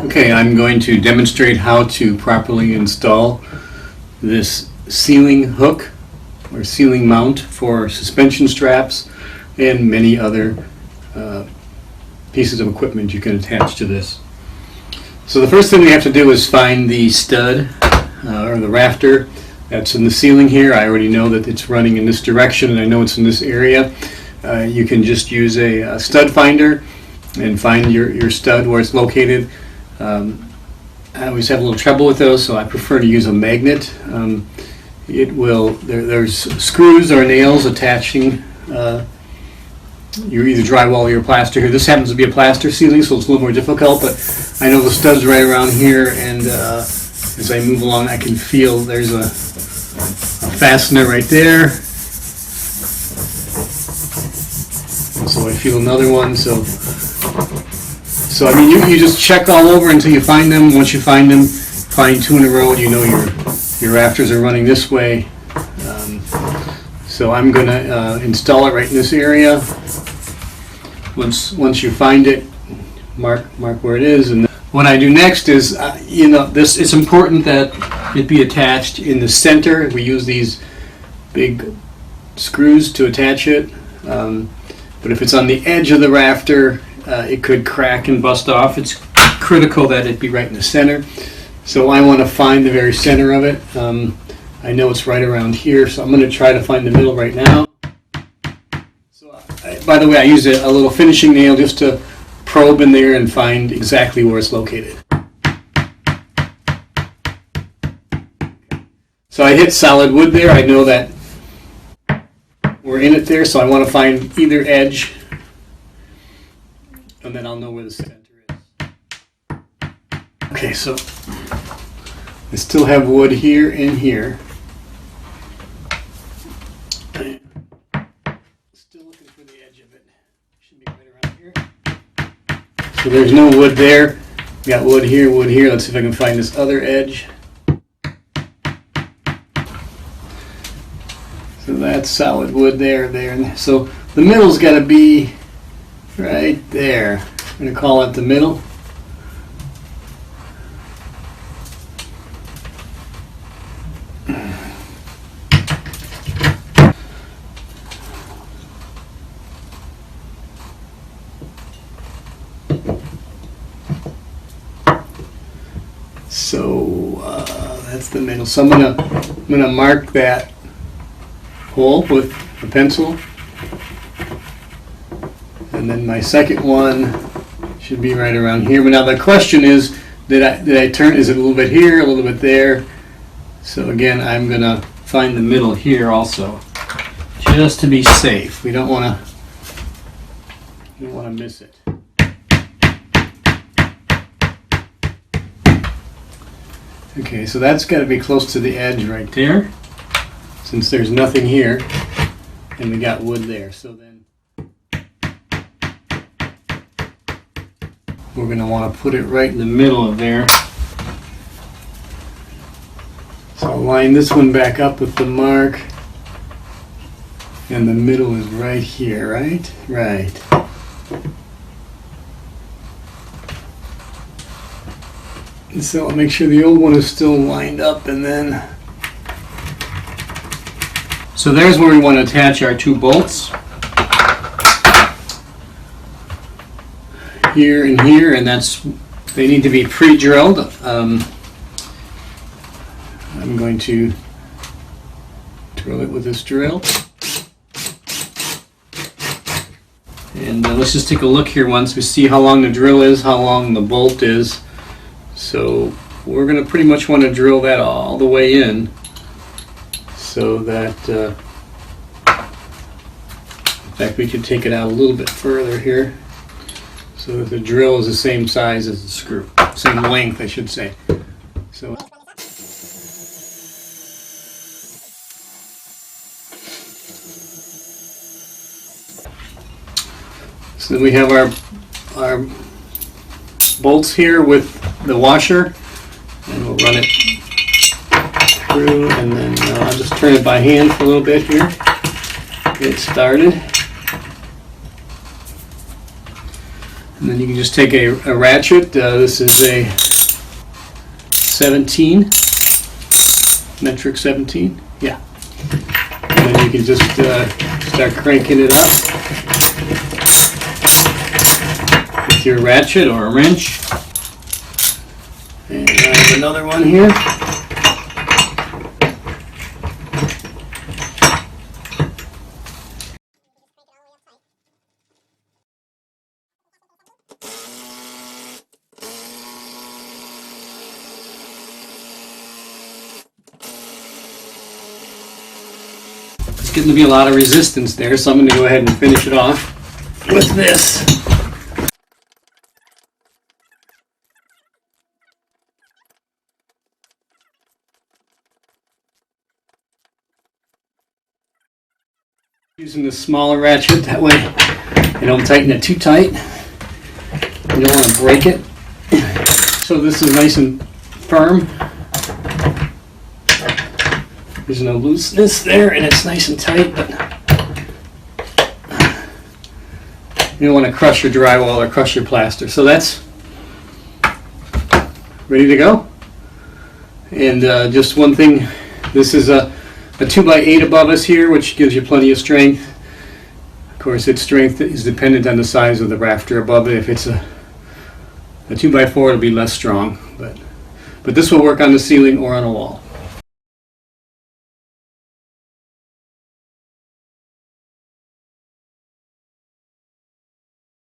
Okay, I'm going to demonstrate how to properly install this ceiling hook or ceiling mount for suspension straps and many other pieces of equipment you can attach to this. So the first thing we have to do is find the stud or the rafter that's in the ceiling here. I already know that it's running in this direction and I know it's in this area. You can just use a stud finder and find your stud where it's located. I always have a little trouble with those, so I prefer to use a magnet. There's screws or nails attaching your either drywall or your plaster here. This happens to be a plaster ceiling, so it's a little more difficult, but I know the stud's right around here, and as I move along I can feel there's a fastener right there. And so I feel another one. So I mean, you just check all over until you find them. Once you find them, find two in a row, you know your rafters are running this way. So I'm going to install it right in this area. Once you find it, mark where it is. And what I do next is, it's important that it be attached in the center. We use these big screws to attach it. But if it's on the edge of the rafter, it could crack and bust off. It's critical that it be right in the center. So I want to find the very center of it. I know it's right around here, so I'm going to try to find the middle right now. So, by the way, I use a little finishing nail just to probe in there and find exactly where it's located. So I hit solid wood there. I know that we're in it there, so I want to find either edge, and then I'll know where the center is. Okay, so I still have wood here and here. Still looking for the edge of it. Should be right around here. So there's no wood there. Got wood here, wood here. Let's see if I can find this other edge. So that's solid wood there, there. So the middle's got to be right there. I'm going to call it the middle. So that's the middle. So I'm gonna mark that hole with a pencil. And then my second one should be right around here. But now the question is, did I turn? Is it a little bit here, a little bit there? So again, I'm gonna find the middle here also, just to be safe. We don't want to miss it. Okay, so that's got to be close to the edge right there, since there's nothing here, and we got wood there. So then we're going to want to put it right in the middle of there. So I'll line this one back up with the mark, and the middle is right here, right? Right. And so I'll make sure the old one is still lined up, and then so there's where we want to attach our two bolts. Here and here, and they need to be pre-drilled. I'm going to drill it with this drill. And let's just take a look here once we see how long the drill is, how long the bolt is. So we're going to pretty much want to drill that all the way in, so that in fact we could take it out a little bit further here, so that the drill is the same size as the screw, same length I should say. So then we have our bolts here with the washer, and we'll run it through, and then I'll just turn it by hand for a little bit here. Get started. And then you can just take a ratchet. This is a 17, metric 17. Yeah. And then you can just start cranking it up with your ratchet or a wrench. And I have another one here. It's getting to be a lot of resistance there, so I'm going to go ahead and finish it off with this. Using the smaller ratchet, that way you don't tighten it too tight. You don't want to break it. So this is nice and firm. There's no looseness there, and it's nice and tight, but you don't want to crush your drywall or crush your plaster. So that's ready to go. And just one thing, this is a 2x8 above us here, which gives you plenty of strength. Of course, its strength is dependent on the size of the rafter above it. If it's a 2x4, it'll be less strong, but this will work on the ceiling or on a wall.